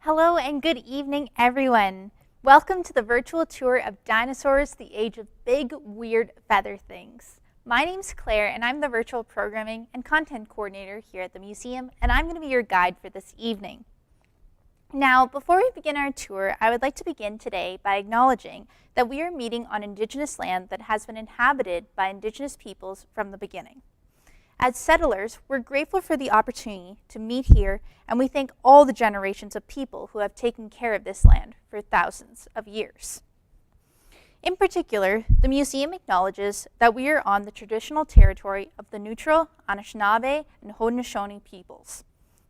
Hello and good evening, everyone. Welcome to the virtual tour of Dinosaurs, the Age of Big, Weird Feather Things. My name's Claire, and I'm the Virtual Programming and Content Coordinator here at the museum, and I'm going to be your guide for this evening. Now, before we begin our tour, I would like to begin today by acknowledging that we are meeting on Indigenous land that has been inhabited by Indigenous peoples from the beginning. As settlers, we're grateful for the opportunity to meet here, and we thank all the generations of people who have taken care of this land for thousands of years. In particular, the museum acknowledges that we are on the traditional territory of the Neutral, Anishinaabe, and Haudenosaunee peoples.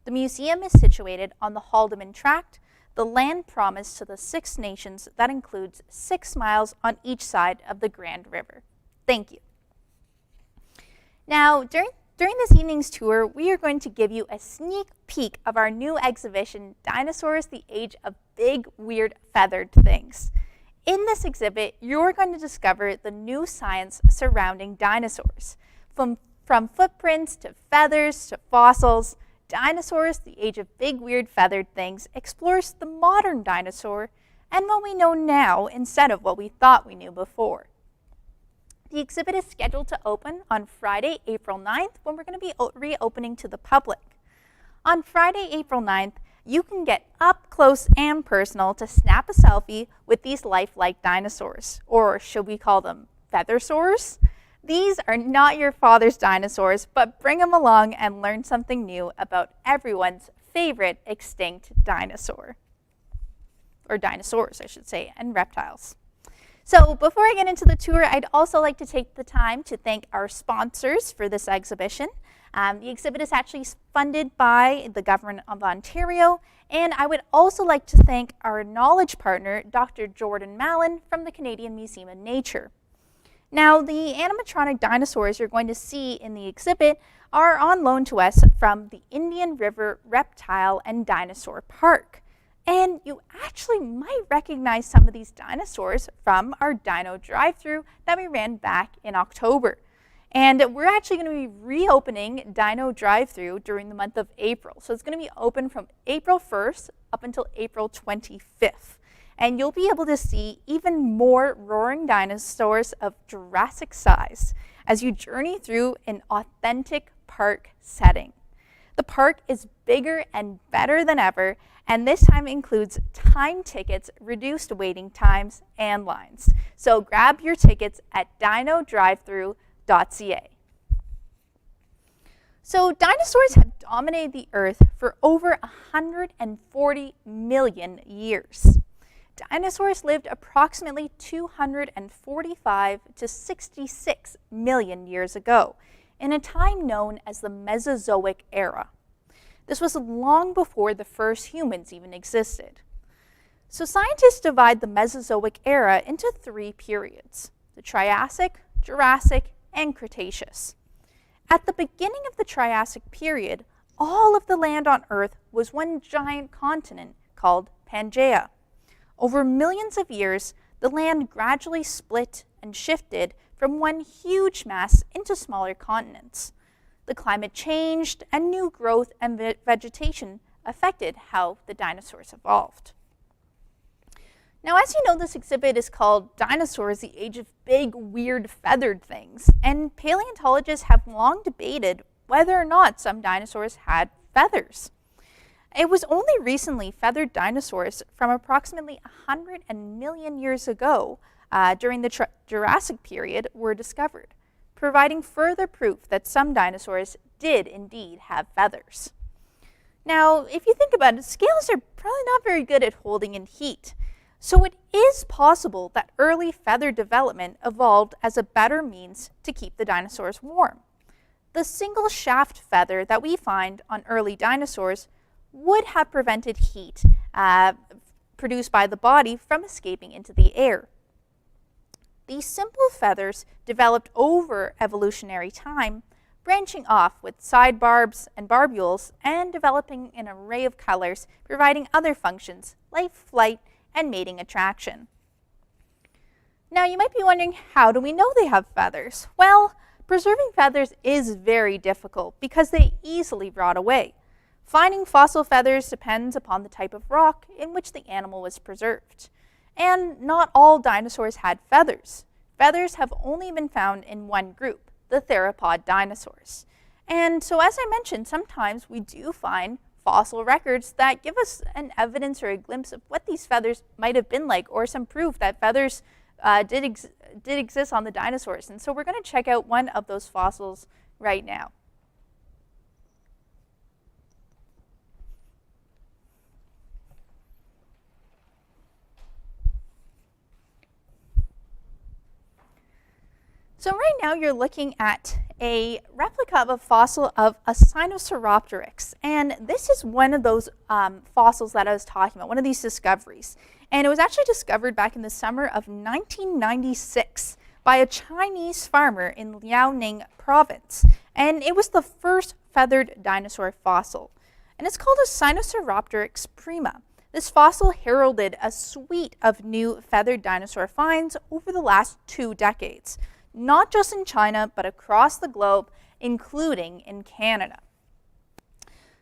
The museum is situated on the Haldimand Tract, the land promised to the Six Nations that includes 6 miles on each side of the Grand River. Thank you. Now, during this evening's tour, we are going to give you a sneak peek of our new exhibition, Dinosaurs, the Age of Big, Weird, Feathered Things. In this exhibit, you're going to discover the new science surrounding dinosaurs. From footprints to feathers to fossils, Dinosaurs, the Age of Big, Weird, Feathered Things explores the modern dinosaur and what we know now instead of what we thought we knew before. The exhibit is scheduled to open on Friday, April 9th, when we're going to be reopening to the public. On Friday, April 9th, you can get up close and personal to snap a selfie with these lifelike dinosaurs, or should we call them feather-saurs? These are not your father's dinosaurs, but bring them along and learn something new about everyone's favorite extinct dinosaur. Or dinosaurs, I should say, and reptiles. So before I get into the tour, I'd also like to take the time to thank our sponsors for this exhibition. The exhibit is actually funded by the Government of Ontario, and I would also like to thank our knowledge partner, Dr. Jordan Mallon from the Canadian Museum of Nature. Now, the animatronic dinosaurs you're going to see in the exhibit are on loan to us from the Indian River Reptile and Dinosaur Park. And you actually might recognize some of these dinosaurs from our Dino drive-thru that we ran back in October. And we're actually going to be reopening Dino drive-thru during the month of April. So it's going to be open from April 1st up until April 25th. And you'll be able to see even more roaring dinosaurs of Jurassic size as you journey through an authentic park setting. The park is bigger and better than ever, and this time includes time tickets, reduced waiting times, and lines. So grab your tickets at dinodrivethru.ca. So dinosaurs have dominated the Earth for over 140 million years. Dinosaurs lived approximately 245 to 66 million years ago, in a time known as the Mesozoic Era. This was long before the first humans even existed. So scientists divide the Mesozoic Era into 3 periods: the Triassic, Jurassic, and Cretaceous. At the beginning of the Triassic period, all of the land on Earth was one giant continent called Pangaea. Over millions of years, the land gradually split and shifted from one huge mass into smaller continents. The climate changed, and new growth and vegetation affected how the dinosaurs evolved. Now, as you know, this exhibit is called Dinosaurs, the Age of Big, Weird, Feathered Things, and paleontologists have long debated whether or not some dinosaurs had feathers. It was only recently feathered dinosaurs from approximately 100 million years ago during the Jurassic period were discovered, providing further proof that some dinosaurs did indeed have feathers. Now, if you think about it, scales are probably not very good at holding in heat. So it is possible that early feather development evolved as a better means to keep the dinosaurs warm. The single shaft feather that we find on early dinosaurs would have prevented heat produced by the body from escaping into the air. These simple feathers developed over evolutionary time, branching off with side barbs and barbules and developing an array of colors, providing other functions like flight and mating attraction. Now, you might be wondering, how do we know they have feathers? Well, preserving feathers is very difficult because they easily rot away. Finding fossil feathers depends upon the type of rock in which the animal was preserved. And not all dinosaurs had feathers. Feathers have only been found in one group, the Theropod dinosaurs. And so as I mentioned, sometimes we do find fossil records that give us an evidence or a glimpse of what these feathers might have been like, or some proof that feathers did exist on the dinosaurs. And so we're going to check out one of those fossils right now. So right now you're looking at a replica of a fossil of a Sinosauropteryx. And this is one of those fossils that I was talking about, one of these discoveries. And it was actually discovered back in the summer of 1996 by a Chinese farmer in Liaoning province. And it was the first feathered dinosaur fossil. And it's called a Sinosauropteryx prima. This fossil heralded a suite of new feathered dinosaur finds over the last 2 decades. Not just in China, but across the globe, including in Canada.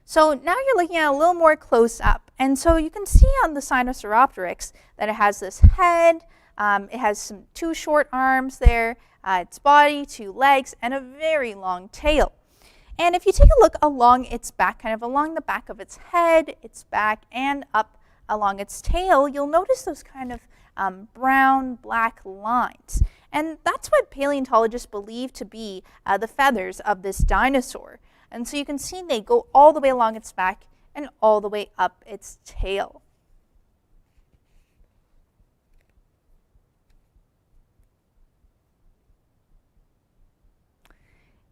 So now you're looking at a little more close up. And so you can see on the Sinosauropteryx that it has this head, it has 2 short arms there, its body, 2 legs, and a very long tail. And if you take a look along its back, kind of along the back of its head, its back, and up along its tail, you'll notice those kind of brown-black lines. And that's what paleontologists believe to be the feathers of this dinosaur. And so you can see they go all the way along its back and all the way up its tail.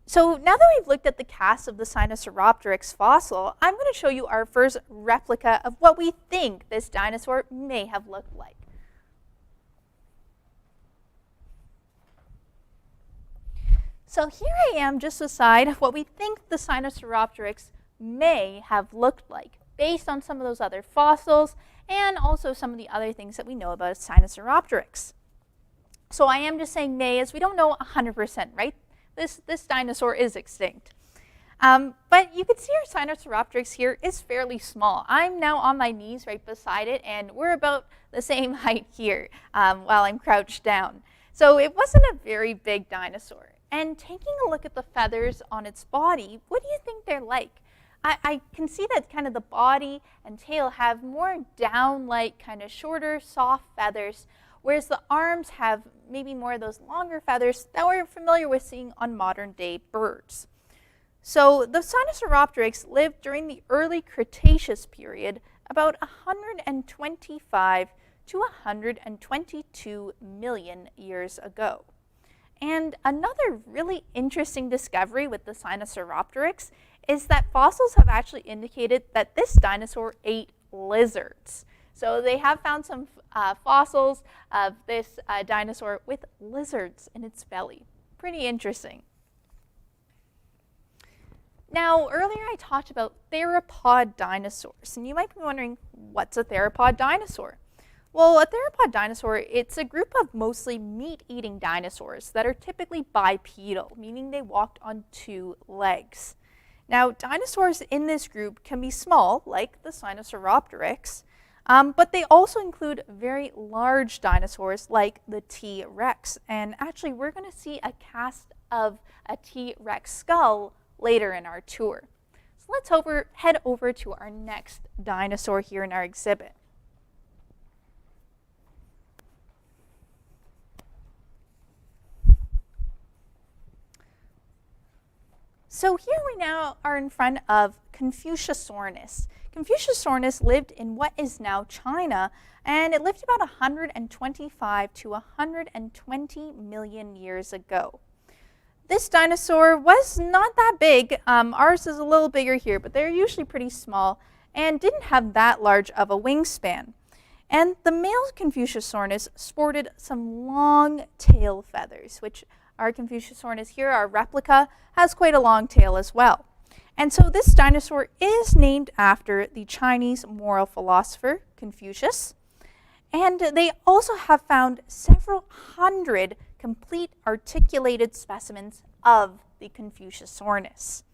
So now that we've looked at the cast of the Sinosauropteryx fossil, I'm going to show you our first replica of what we think this dinosaur may have looked like. So here I am just beside what we think the Sinosauropteryx may have looked like, based on some of those other fossils and also some of the other things that we know about Sinosauropteryx. So I am just saying may, as we don't know 100%, right? This dinosaur is extinct. But you can see our Sinosauropteryx here is fairly small. I'm now on my knees right beside it, and we're about the same height here while I'm crouched down. So it wasn't a very big dinosaur. And taking a look at the feathers on its body, what do you think they're like? I can see that kind of the body and tail have more down-like, kind of shorter, soft feathers, whereas the arms have maybe more of those longer feathers that we're familiar with seeing on modern-day birds. So the Sinosauropteryx lived during the early Cretaceous period, about 125 to 122 million years ago. And another really interesting discovery with the Sinosauropteryx is that fossils have actually indicated that this dinosaur ate lizards. So they have found some fossils of this dinosaur with lizards in its belly. Pretty interesting. Now, earlier I talked about theropod dinosaurs, and you might be wondering, what's a theropod dinosaur? Well, a theropod dinosaur, it's a group of mostly meat-eating dinosaurs that are typically bipedal, meaning they walked on 2 legs. Now, dinosaurs in this group can be small, like the Sinosauropteryx, but they also include very large dinosaurs like the T-Rex. And actually, we're going to see a cast of a T-Rex skull later in our tour. So let's head over to our next dinosaur here in our exhibit. So here we now are in front of Confuciusornis. Confuciusornis lived in what is now China, and it lived about 125 to 120 million years ago. This dinosaur was not that big. Ours is a little bigger here, but they're usually pretty small and didn't have that large of a wingspan. And the male Confuciusornis sported some long tail feathers, which our Confuciusornis here, our replica, has quite a long tail as well. And so this dinosaur is named after the Chinese moral philosopher Confucius. And they also have found several hundred complete articulated specimens of the Confuciusornis.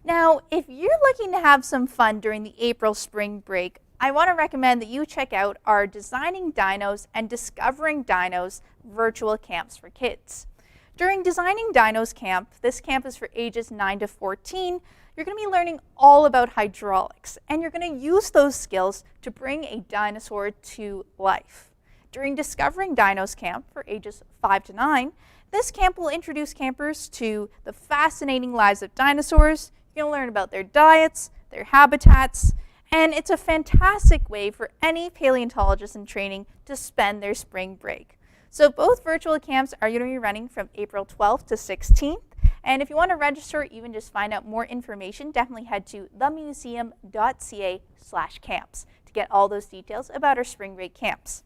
Now, if you're looking to have some fun during the April spring break, I want to recommend that you check out our Designing Dinos and Discovering Dinos virtual camps for kids. During Designing Dinos camp, this camp is for ages 9 to 14, you're going to be learning all about hydraulics, and you're going to use those skills to bring a dinosaur to life. During Discovering Dinos camp for ages 5 to 9, this camp will introduce campers to the fascinating lives of dinosaurs. You're going to learn about their diets, their habitats, and it's a fantastic way for any paleontologist in training to spend their spring break. So both virtual camps are going to be running from April 12th to 16th. And if you want to register or even just find out more information, definitely head to themuseum.ca/camps to get all those details about our spring break camps.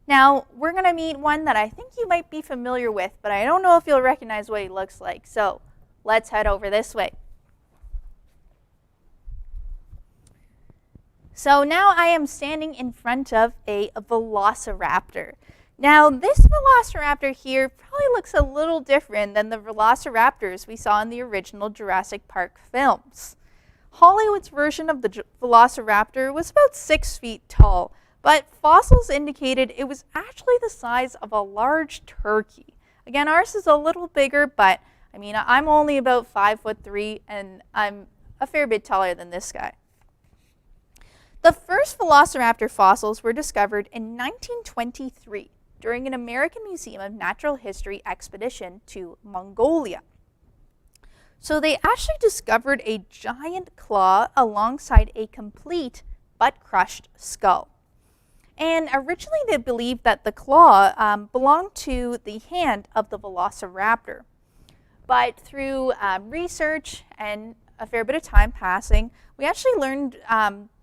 Now, we're going to meet one that I think you might be familiar with, but I don't know if you'll recognize what he looks like. So let's head over this way. So now I am standing in front of a Velociraptor. Now, this Velociraptor here probably looks a little different than the Velociraptors we saw in the original Jurassic Park films. Hollywood's version of the Velociraptor was about 6 feet tall, but fossils indicated it was actually the size of a large turkey. Again, ours is a little bigger, but I mean, I'm only about 5'3", and I'm a fair bit taller than this guy. The first Velociraptor fossils were discovered in 1923 during an American Museum of Natural History expedition to Mongolia. So they actually discovered a giant claw alongside a complete but crushed skull. And originally they believed that the claw belonged to the hand of the Velociraptor. But through research and a fair bit of time passing, we actually learned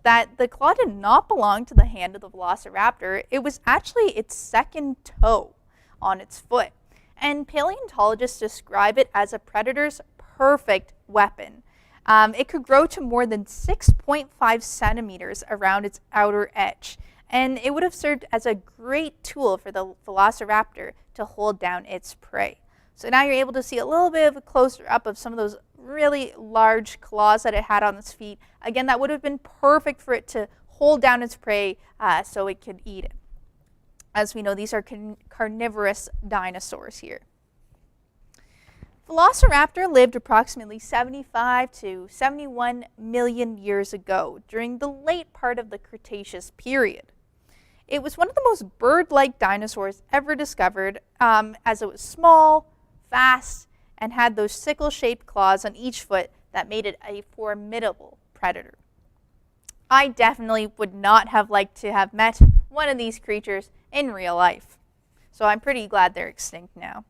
that the claw did not belong to the hand of the Velociraptor. It was actually its second toe on its foot. And paleontologists describe it as a predator's perfect weapon. It could grow to more than 6.5 centimeters around its outer edge. And it would have served as a great tool for the Velociraptor to hold down its prey. So now you're able to see a little bit of a closer up of some of those really large claws that it had on its feet. Again, that would have been perfect for it to hold down its prey so it could eat it. As we know, these are carnivorous dinosaurs here. Velociraptor lived approximately 75 to 71 million years ago during the late part of the Cretaceous period. It was one of the most bird-like dinosaurs ever discovered, as it was small, fast, and had those sickle-shaped claws on each foot that made it a formidable predator. I definitely would not have liked to have met one of these creatures in real life. So I'm pretty glad they're extinct now.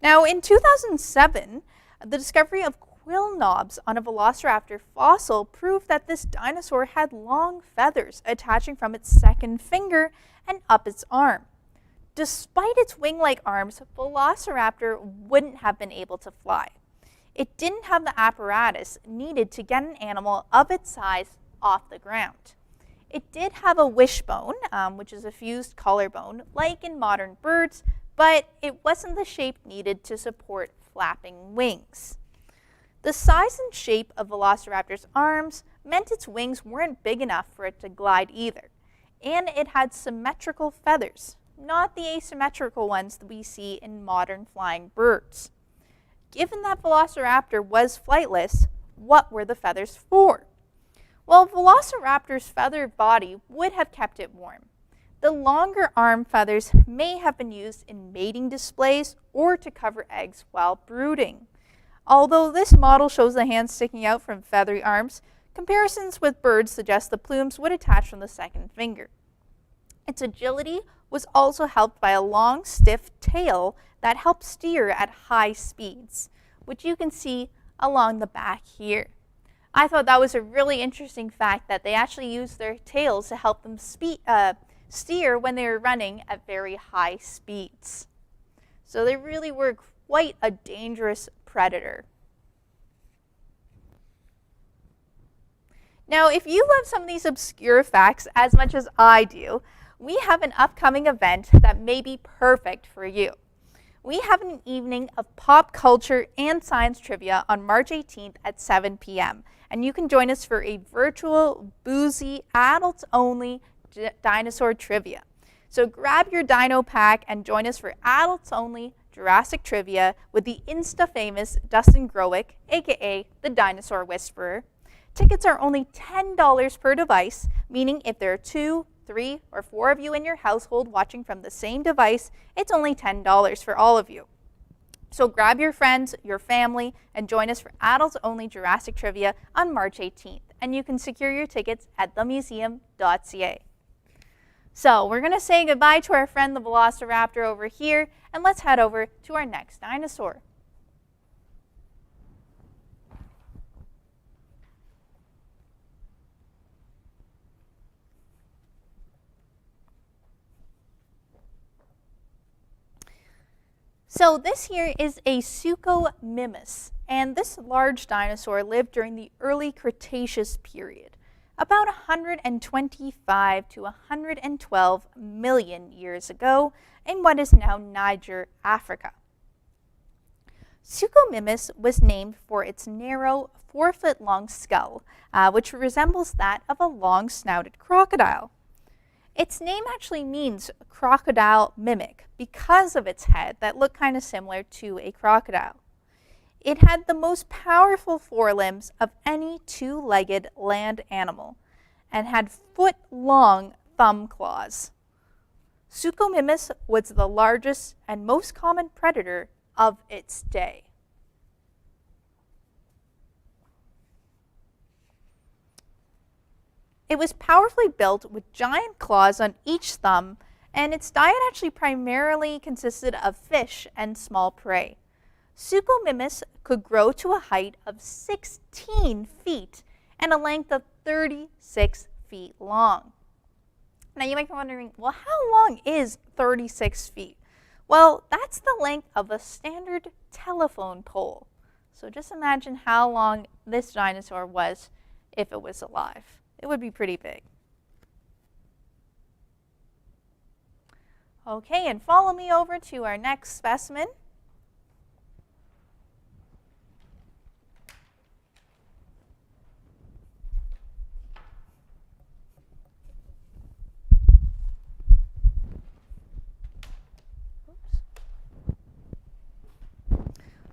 Now, in 2007, the discovery of quill knobs on a Velociraptor fossil proved that this dinosaur had long feathers attaching from its second finger and up its arm. Despite its wing-like arms, Velociraptor wouldn't have been able to fly. It didn't have the apparatus needed to get an animal of its size off the ground. It did have a wishbone, which is a fused collarbone, like in modern birds, but it wasn't the shape needed to support flapping wings. The size and shape of Velociraptor's arms meant its wings weren't big enough for it to glide either, and it had symmetrical feathers, not the asymmetrical ones that we see in modern flying birds. Given that Velociraptor was flightless, what were the feathers for? Well, Velociraptor's feathered body would have kept it warm. The longer arm feathers may have been used in mating displays or to cover eggs while brooding. Although this model shows the hands sticking out from feathery arms, comparisons with birds suggest the plumes would attach from the second finger. Its agility was also helped by a long, stiff tail that helped steer at high speeds, which you can see along the back here. I thought that was a really interesting fact that they actually used their tails to help them steer when they were running at very high speeds. So they really were quite a dangerous predator. Now, if you love some of these obscure facts as much as I do, we have an upcoming event that may be perfect for you. we have an evening of pop culture and science trivia on March 18th at 7 p.m. And you can join us for a virtual, boozy, adults-only dinosaur trivia. So grab your dino pack and join us for adults-only Jurassic trivia with the Insta-famous Dustin Growick, aka the Dinosaur Whisperer. Tickets are only $10 per device, meaning if there are 2, 3, or 4 of you in your household watching from the same device, it's only $10 for all of you. So grab your friends, your family, and join us for adults-only Jurassic trivia on March 18th. And you can secure your tickets at THEMUSEUM.ca. So we're going to say goodbye to our friend the Velociraptor over here, and let's head over to our next dinosaur. So this here is a Sukomimus, and this large dinosaur lived during the early Cretaceous period, about 125 to 112 million years ago in what is now Niger, Africa. Sukomimus was named for its narrow 4-foot-long skull, which resembles that of a long-snouted crocodile. Its name actually means crocodile mimic because of its head that looked kind of similar to a crocodile. It had the most powerful forelimbs of any two-legged land animal and had foot-long thumb claws. Sukomimus was the largest and most common predator of its day. It was powerfully built with giant claws on each thumb, and its diet actually primarily consisted of fish and small prey. Sukomimus could grow to a height of 16 feet and a length of 36 feet long. Now you might be wondering, well, how long is 36 feet? Well, that's the length of a standard telephone pole. So just imagine how long this dinosaur was if it was alive. It would be pretty big. Okay, and follow me over to our next specimen.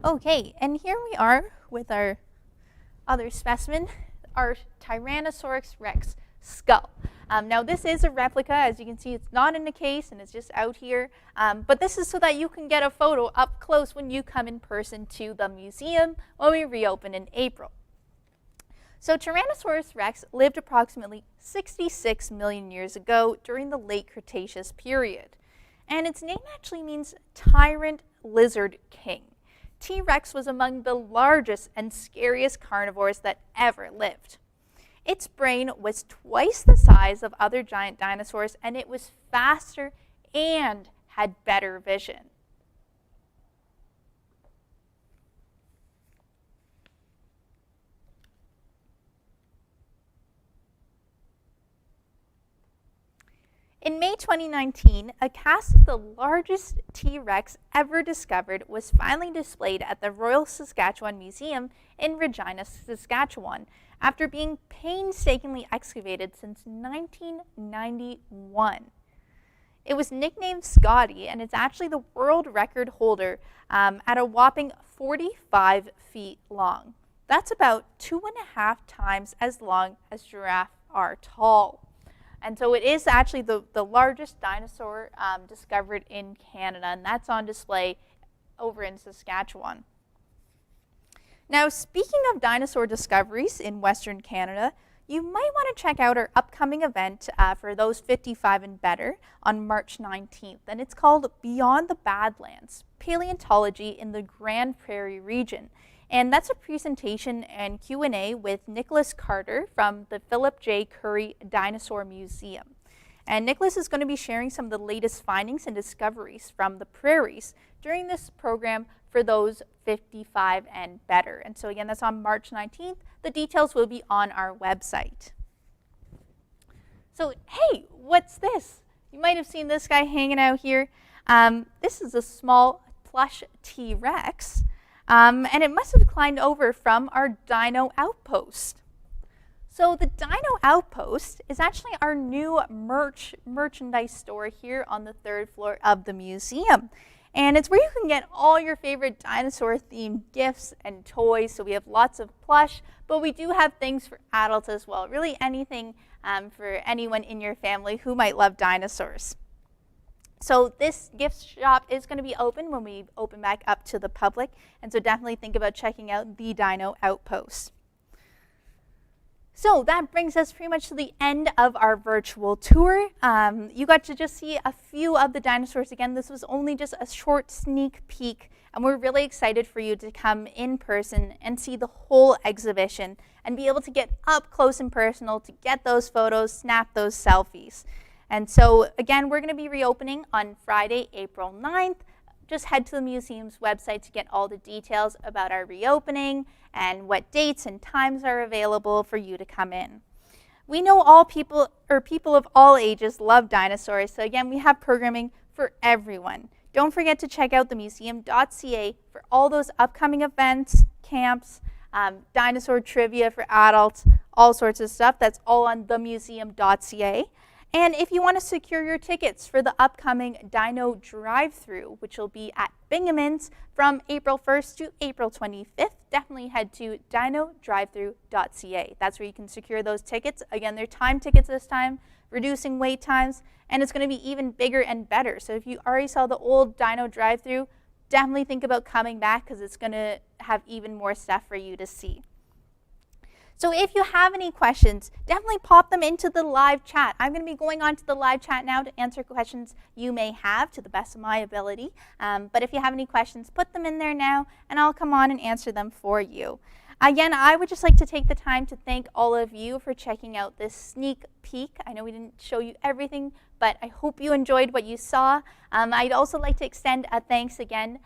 Okay, and here we are with our other specimen, our Tyrannosaurus Rex Skull. Now this is a replica. As you can see, it's not in a case and it's just out here. But this is so that you can get a photo up close when you come in person to the museum when we reopen in April. So Tyrannosaurus Rex lived approximately 66 million years ago during the late Cretaceous period. And its name actually means tyrant lizard king. T-Rex was among the largest and scariest carnivores that ever lived. Its brain was twice the size of other giant dinosaurs, and it was faster and had better vision. In May 2019, a cast of the largest T-Rex ever discovered was finally displayed at the Royal Saskatchewan Museum in Regina, Saskatchewan, after being painstakingly excavated since 1991. It was nicknamed Scotty, and it's actually the world record holder at a whopping 45 feet long. That's about 2.5 times as long as giraffes are tall. And so it is actually the largest dinosaur discovered in Canada, and that's on display over in Saskatchewan. Now, speaking of dinosaur discoveries in Western Canada, you might want to check out our upcoming event for those 55 and better on March 19th, and it's called Beyond the Badlands, Paleontology in the Grand Prairie region. And that's a presentation and Q&A with Nicholas Carter from the Philip J. Currie Dinosaur Museum. And Nicholas is going to be sharing some of the latest findings and discoveries from the prairies during this program for those 55 and better. And so again, that's on March 19th. The details will be on our website. So, hey, what's this? You might have seen this guy hanging out here. This is a small plush T-Rex, and it must have climbed over from our Dyno Outpost. So the Dyno Outpost is actually our new merchandise store here on the 3rd floor of the museum. And it's where you can get all your favorite dinosaur-themed gifts and toys. So we have lots of plush, but we do have things for adults as well. Really anything for anyone in your family who might love dinosaurs. So this gift shop is going to be open when we open back up to the public. And so definitely think about checking out the Dyno Outpost. So that brings us pretty much to the end of our virtual tour. You got to just see a few of the dinosaurs. Again, this was only just a short sneak peek, and we're really excited for you to come in person and see the whole exhibition and be able to get up close and personal to get those photos, snap those selfies. And so again, we're going to be reopening on Friday, April 9th. Just head to the museum's website to get all the details about our reopening and what dates and times are available for you to come in. We know all people, or people of all ages, love dinosaurs, so again, we have programming for everyone. Don't forget to check out themuseum.ca for all those upcoming events, camps, dinosaur trivia for adults, all sorts of stuff. That's all on themuseum.ca. And if you want to secure your tickets for the upcoming Dino Drive-Thru, which will be at Bingaman's from April 1st to April 25th, definitely head to dinodrivethru.ca. That's where you can secure those tickets. Again, they're time tickets this time, reducing wait times, and it's going to be even bigger and better. So if you already saw the old Dino Drive-Thru, definitely think about coming back because it's going to have even more stuff for you to see. So if you have any questions, definitely pop them into the live chat. I'm going to be going on to the live chat now to answer questions you may have to the best of my ability. But if you have any questions, put them in there now, and I'll come on and answer them for you. Again, I would just like to take the time to thank all of you for checking out this sneak peek. I know we didn't show you everything, but I hope you enjoyed what you saw. I'd also like to extend a thanks again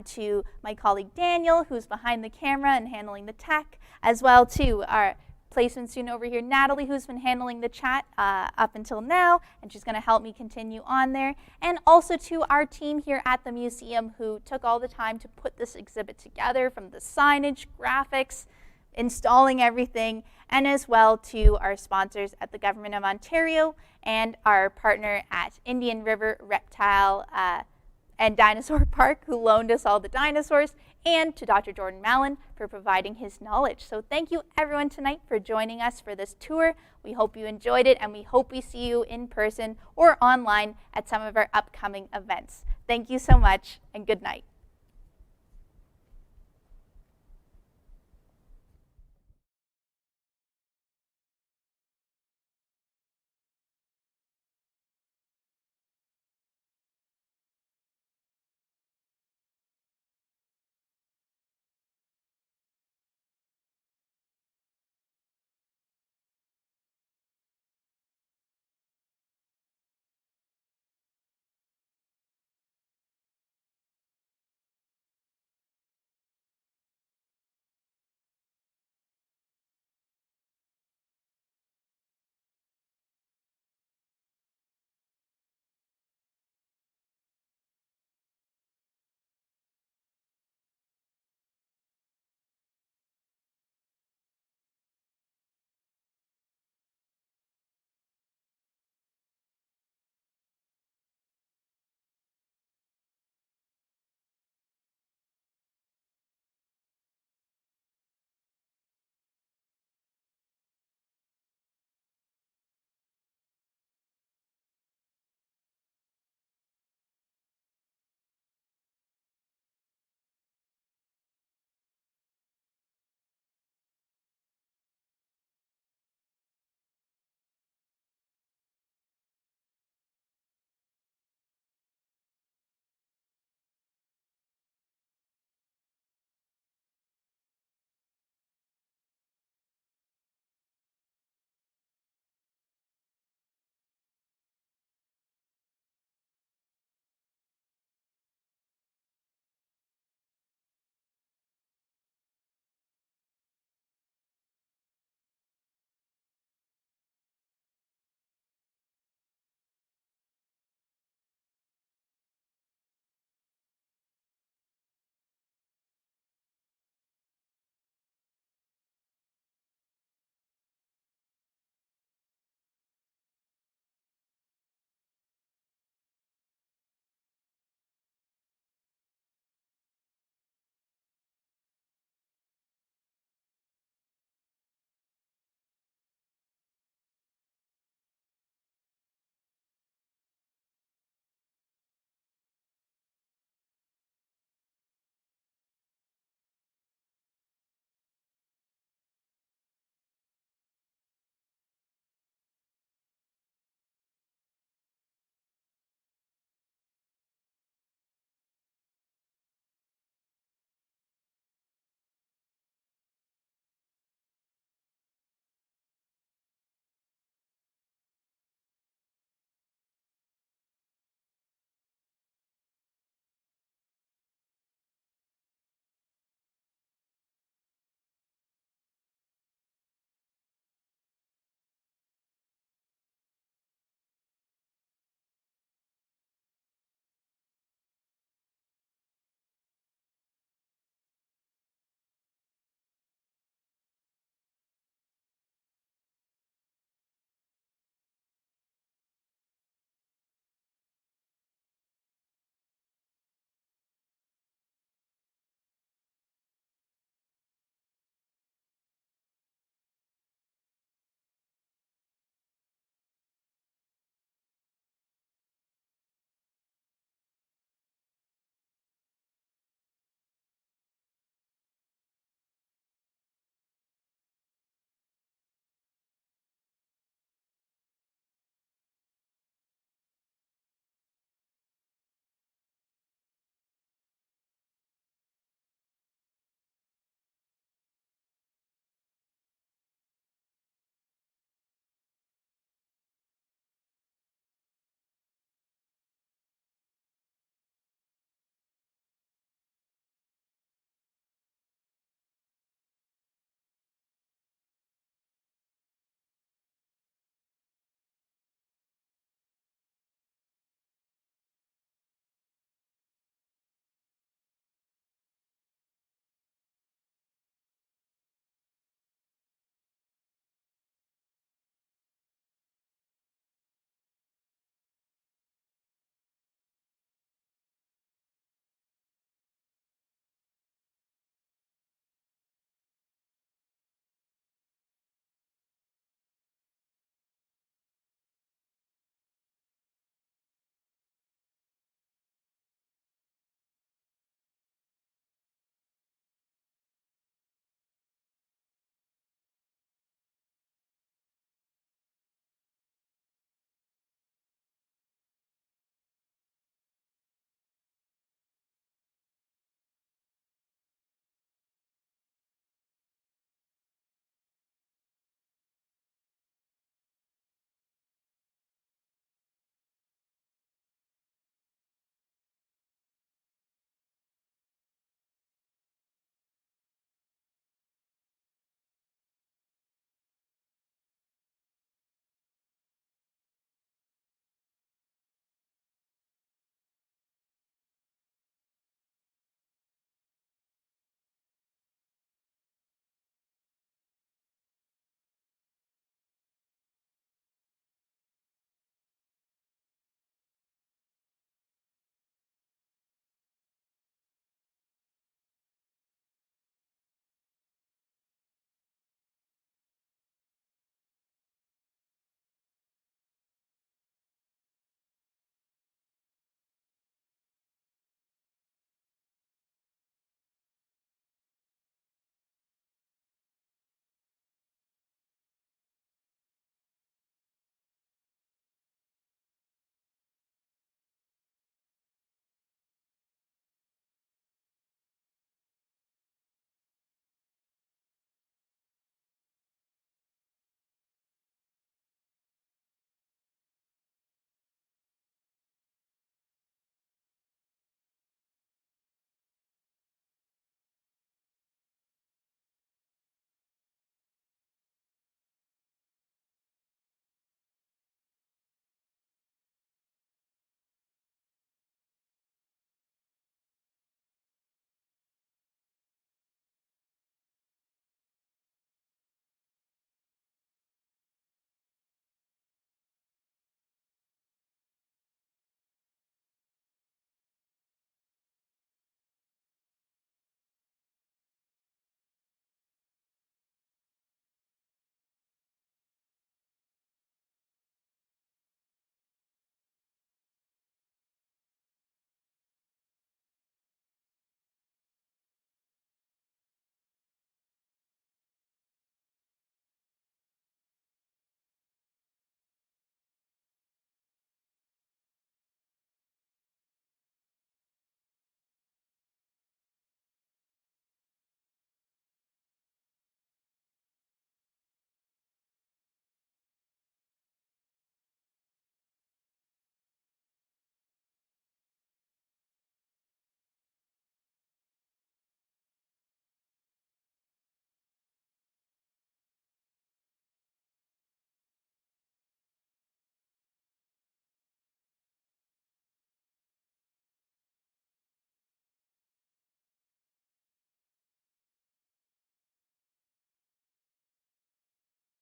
to my colleague Daniel, who's behind the camera and handling the tech, as well to our placement student over here, Natalie, who's been handling the chat up until now, and she's going to help me continue on there. And also to our team here at the museum who took all the time to put this exhibit together, from the signage, graphics, installing everything, and as well to our sponsors at the Government of Ontario and our partner at Indian River Reptile and Dinosaur Park, who loaned us all the dinosaurs, and to Dr. Jordan Mallon for providing his knowledge. So thank you everyone tonight for joining us for this tour. We hope you enjoyed it, and we hope we see you in person or online at some of our upcoming events. Thank you so much, and good night.